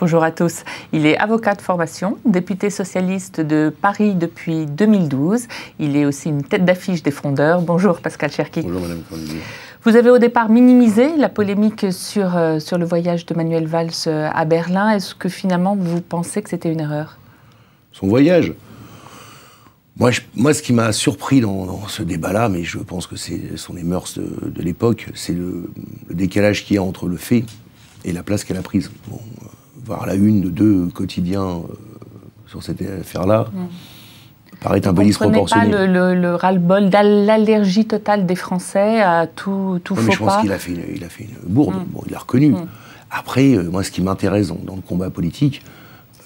Bonjour à tous. Il est avocat de formation, député socialiste de Paris depuis 2012. Il est aussi une tête d'affiche des Frondeurs. Bonjour Pascal Cherki. Bonjour Madame Cornelier. Vous avez au départ minimisé la polémique sur le voyage de Manuel Valls à Berlin. Est-ce que finalement vous pensez que c'était une erreur? Son voyage? Moi, ce qui m'a surpris dans ce débat-là, mais je pense que ce sont les mœurs de l'époque, c'est le décalage qu'il y a entre le fait et la place qu'elle a prise. Bon, voir la une de deux quotidiens sur cette affaire-là paraît un peu disproportionné. Vous ne comprenez pas le ras-le-bol, l'allergie totale des Français à tout faux pas? Mais je pense qu'il a fait une bourde. Bon, il l'a reconnu. Après, moi, ce qui m'intéresse dans le combat politique,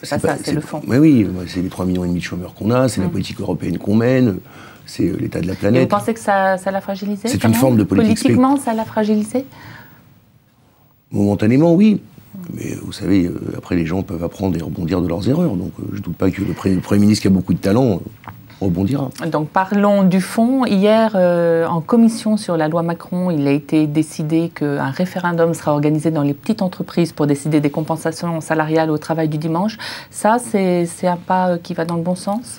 c'est le fond. Mais oui, c'est les 3,5 millions de chômeurs qu'on a, c'est la politique européenne qu'on mène, c'est l'état de la planète. Et vous pensez que ça l'a fragilisé? C'est une forme de politique. Politiquement, ça l'a fragilisé? Momentanément, oui. Mais vous savez, après, les gens peuvent apprendre et rebondir de leurs erreurs. Donc, je ne doute pas que le Premier ministre, qui a beaucoup de talent, rebondira. Donc, parlons du fond. Hier, en commission sur la loi Macron, il a été décidé qu'un référendum sera organisé dans les petites entreprises pour décider des compensations salariales au travail du dimanche. Ça, c'est un pas qui va dans le bon sens?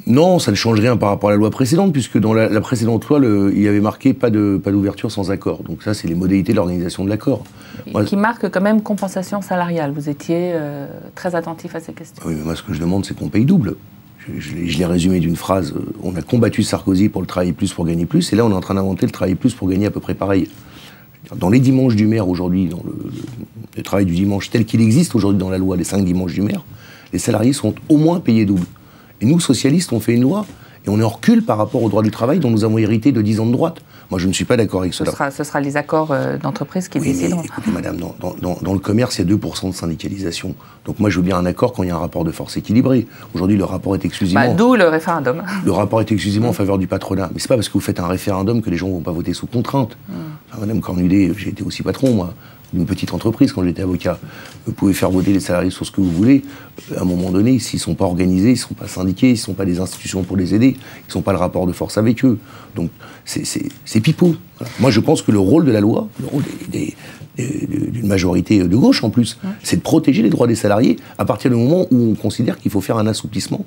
Non, ça ne change rien par rapport à la loi précédente, puisque dans la précédente loi, il y avait marqué pas d'ouverture sans accord. Donc ça, c'est les modalités de l'organisation de l'accord. Qui marque quand même compensation salariale. Vous étiez très attentif à ces questions. Oui, mais moi, ce que je demande, c'est qu'on paye double. Je l'ai résumé d'une phrase. On a combattu Sarkozy pour le travailler plus, pour gagner plus, et là, on est en train d'inventer le travailler plus pour gagner à peu près pareil. Dans les dimanches du maire, aujourd'hui, dans le travail du dimanche tel qu'il existe aujourd'hui dans la loi, les 5 dimanches du maire, les salariés sont au moins payés double. Et nous, socialistes, on fait une loi et on est en recul par rapport au droit du travail dont nous avons hérité de 10 ans de droite. Moi, je ne suis pas d'accord avec cela. Ce sera les accords d'entreprise qui décideront. Écoutez, madame, dans le commerce, il y a 2% de syndicalisation. Donc moi, je veux bien un accord quand il y a un rapport de force équilibré. Aujourd'hui, le rapport est exclusivement... D'où le référendum. Le rapport est exclusivement en faveur du patronat. Mais c'est pas parce que vous faites un référendum que les gens ne vont pas voter sous contrainte. Enfin, madame Cornudet, j'ai été aussi patron, moi, d'une petite entreprise quand j'étais avocat. Vous pouvez faire voter les salariés sur ce que vous voulez. À un moment donné, s'ils ne sont pas organisés, ils ne sont pas syndiqués, ils ne sont pas des institutions pour les aider, ils ne sont pas le rapport de force avec eux. Donc, c'est pipeau. Voilà. Moi, je pense que le rôle de la loi, le rôle d'une majorité de gauche en plus, c'est de protéger les droits des salariés à partir du moment où on considère qu'il faut faire un assouplissement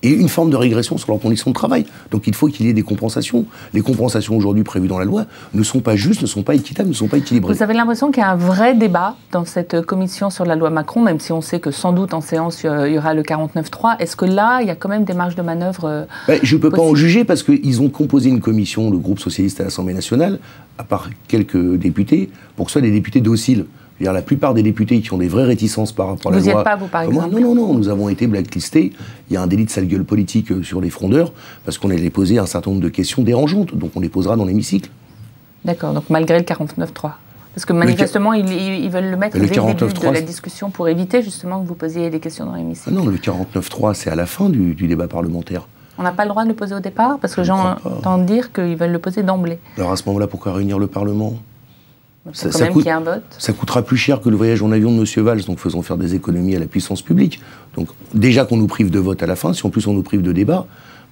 et une forme de régression sur leurs conditions de travail. Donc il faut qu'il y ait des compensations. Les compensations aujourd'hui prévues dans la loi ne sont pas justes, ne sont pas équitables, ne sont pas équilibrées. Vous avez l'impression qu'il y a un vrai débat dans cette commission sur la loi Macron, même si on sait que sans doute en séance il y aura le 49.3. Est-ce que là, il y a quand même des marges de manœuvre je ne peux pas en juger parce qu'ils ont composé une commission, le groupe socialiste à l'Assemblée nationale, à part quelques députés, pour que ce soit des députés dociles. La plupart des députés qui ont des vraies réticences par rapport à la loi... Vous n'y êtes pas, vous, par exemple? Non, nous avons été blacklistés. Il y a un délit de sale gueule politique sur les Frondeurs, parce qu'on allait poser un certain nombre de questions dérangeantes, donc on les posera dans l'hémicycle. D'accord, donc malgré le 49.3. Parce que manifestement, ils veulent le mettre dès le début de la discussion pour éviter justement que vous posiez des questions dans l'hémicycle. Non, le 49.3, c'est à la fin du débat parlementaire. On n'a pas le droit de le poser au départ? Parce que j'entends dire qu'ils veulent le poser d'emblée. Alors à ce moment-là, pourquoi réunir le Parlement? Ça coûtera plus cher que le voyage en avion de M. Valls, donc faisons faire des économies à la puissance publique. Donc déjà qu'on nous prive de vote à la fin, si en plus on nous prive de débat,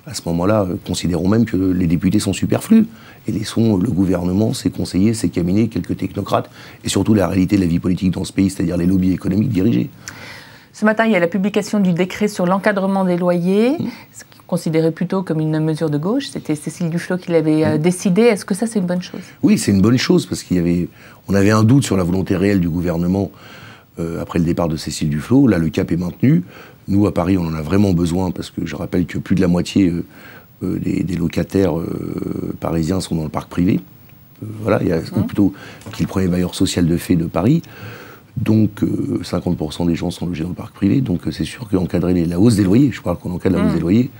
à ce moment-là, considérons même que les députés sont superflus et laissons le gouvernement, ses conseillers, ses cabinets, quelques technocrates et surtout la réalité de la vie politique dans ce pays, c'est-à-dire les lobbies économiques dirigés. Ce matin, il y a la publication du décret sur l'encadrement des loyers, considéré plutôt comme une mesure de gauche. C'était Cécile Duflot qui l'avait décidé. Est-ce que ça, c'est une bonne chose? Oui, c'est une bonne chose, parce on avait un doute sur la volonté réelle du gouvernement après le départ de Cécile Duflot. Là, le cap est maintenu. Nous, à Paris, on en a vraiment besoin, parce que je rappelle que plus de la moitié des locataires parisiens sont dans le parc privé. Voilà, il y a plutôt qui est le premier bailleur social de fait de Paris. Donc 50% des gens sont logés dans le parc privé, donc c'est sûr qu'encadrer la hausse des loyers, je parle qu'on encadre la hausse des loyers,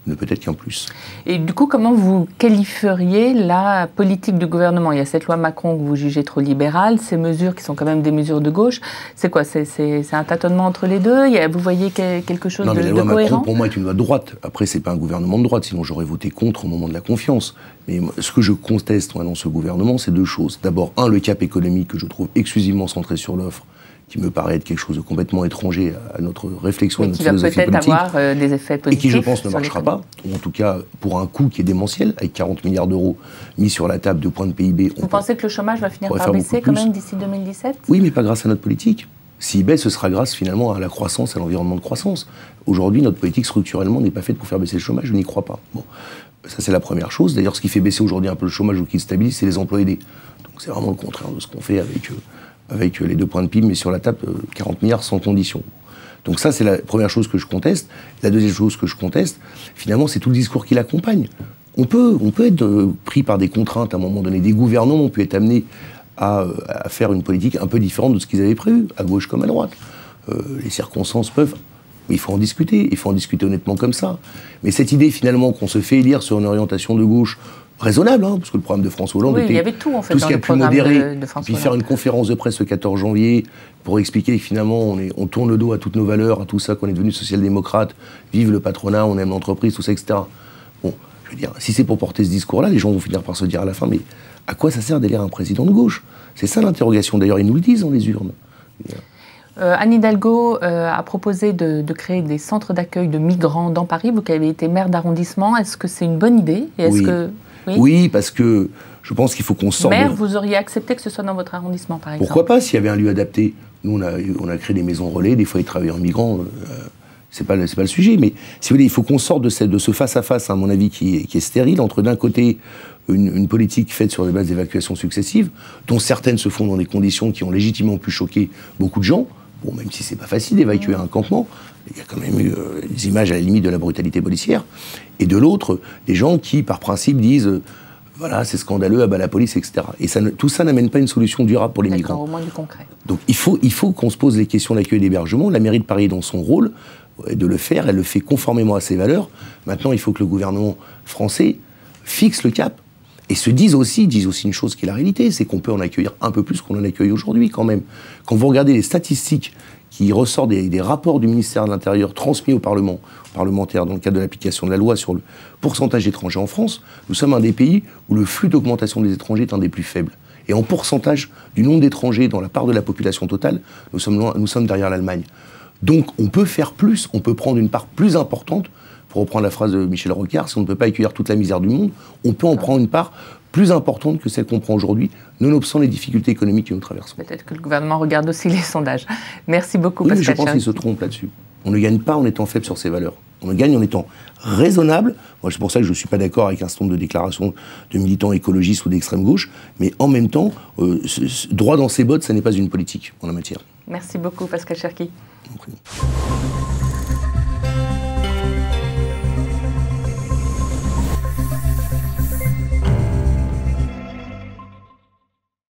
ne peut être qu'un plus. Et du coup, comment vous qualifieriez la politique du gouvernement? Il y a cette loi Macron que vous jugez trop libérale, ces mesures qui sont quand même des mesures de gauche. C'est quoi? C'est un tâtonnement entre les deux? Vous voyez quelque chose de cohérent? Non, mais la loi Macron, pour moi, est une loi de droite. Après, c'est pas un gouvernement de droite, sinon j'aurais voté contre au moment de la confiance. Mais ce que je conteste dans ce gouvernement, c'est deux choses. D'abord, le cap économique que je trouve exclusivement centré sur l'offre, qui me paraît être quelque chose de complètement étranger à notre réflexion et à notre philosophie politique. Qui va peut-être avoir des effets positifs. Et qui, je pense, ne marchera pas. Ou en tout cas, pour un coût qui est démentiel, avec 40 milliards d'euros mis sur la table de points de PIB. Vous pensez que le chômage va finir par baisser quand même d'ici 2017? Oui, mais pas grâce à notre politique. S'il baisse, ce sera grâce finalement à la croissance, à l'environnement de croissance. Aujourd'hui, notre politique structurellement n'est pas faite pour faire baisser le chômage, je n'y crois pas. Bon, ça c'est la première chose. D'ailleurs, ce qui fait baisser aujourd'hui un peu le chômage ou qui le stabilise, c'est les emplois aidés. Donc c'est vraiment le contraire de ce qu'on fait avec les 2 points de PIB, mais sur la table, 40 milliards sans condition. Donc ça, c'est la première chose que je conteste. La deuxième chose que je conteste, finalement, c'est tout le discours qui l'accompagne. On peut être pris par des contraintes à un moment donné. Des gouvernements ont pu être amenés à faire une politique un peu différente de ce qu'ils avaient prévu, à gauche comme à droite. Les circonstances peuvent... Mais il faut en discuter honnêtement comme ça. Mais cette idée finalement qu'on se fait élire sur une orientation de gauche raisonnable, hein, parce que le programme de François Hollande était il y avait tout, en fait, tout ce dans qu'il y a le plus modéré, de François puis faire Hollande. une conférence de presse le 14 janvier pour expliquer que finalement on tourne le dos à toutes nos valeurs, à tout ça, qu'on est devenu social-démocrate, vive le patronat, on aime l'entreprise, tout ça, etc. Bon, je veux dire, si c'est pour porter ce discours-là, les gens vont finir par se dire à la fin, mais à quoi ça sert d'élire un président de gauche? C'est ça l'interrogation. D'ailleurs, ils nous le disent dans les urnes. Anne Hidalgo a proposé de créer des centres d'accueil de migrants dans Paris. Vous qui avez été maire d'arrondissement, est-ce que c'est une bonne idée? Et Oui. Oui, parce que je pense qu'il faut qu'on sorte... Maire, vous auriez accepté que ce soit dans votre arrondissement, par exemple? Pourquoi pas, s'il y avait un lieu adapté? Nous, on a créé des maisons relais, des foyers de travailleurs migrants, c'est pas le sujet. Mais si vous voulez, il faut qu'on sorte de ce face-à-face, à mon avis, qui est stérile, entre d'un côté une politique faite sur les bases d'évacuation successives, dont certaines se font dans des conditions qui ont légitimement pu choquer beaucoup de gens. Bon, même si c'est pas facile d'évacuer un campement, il y a quand même eu des images à la limite de la brutalité policière. Et de l'autre, des gens qui, par principe, disent voilà, c'est scandaleux, abat la police, etc. Et tout ça n'amène pas une solution durable pour les migrants. Au moins du concret. Donc il faut qu'on se pose les questions d'accueil et d'hébergement. La mairie de Paris est dans son rôle de le faire, elle le fait conformément à ses valeurs. Maintenant, il faut que le gouvernement français fixe le cap. Et disent aussi une chose qui est la réalité, c'est qu'on peut en accueillir un peu plus qu'on en accueille aujourd'hui quand même. Quand vous regardez les statistiques qui ressortent des rapports du ministère de l'Intérieur transmis aux parlementaires dans le cadre de l'application de la loi sur le pourcentage d'étrangers en France, nous sommes un des pays où le flux d'augmentation des étrangers est un des plus faibles. Et en pourcentage du nombre d'étrangers dans la part de la population totale, nous sommes derrière l'Allemagne. Donc on peut faire plus, on peut prendre une part plus importante. Pour reprendre la phrase de Michel Rocard, si on ne peut pas accueillir toute la misère du monde, on peut en prendre une part plus importante que celle qu'on prend aujourd'hui, nonobstant les difficultés économiques que nous traversons. Peut-être que le gouvernement regarde aussi les sondages. Merci beaucoup, oui, Pascal je pense qu'il se trompe là-dessus. On ne gagne pas en étant faible sur ses valeurs. On gagne en étant raisonnable. Moi, c'est pour ça que je ne suis pas d'accord avec un certain nombre de déclarations de militants écologistes ou d'extrême gauche, mais en même temps, droit dans ses bottes, ça n'est pas une politique en la matière. Merci beaucoup, Pascal Cherki. Merci.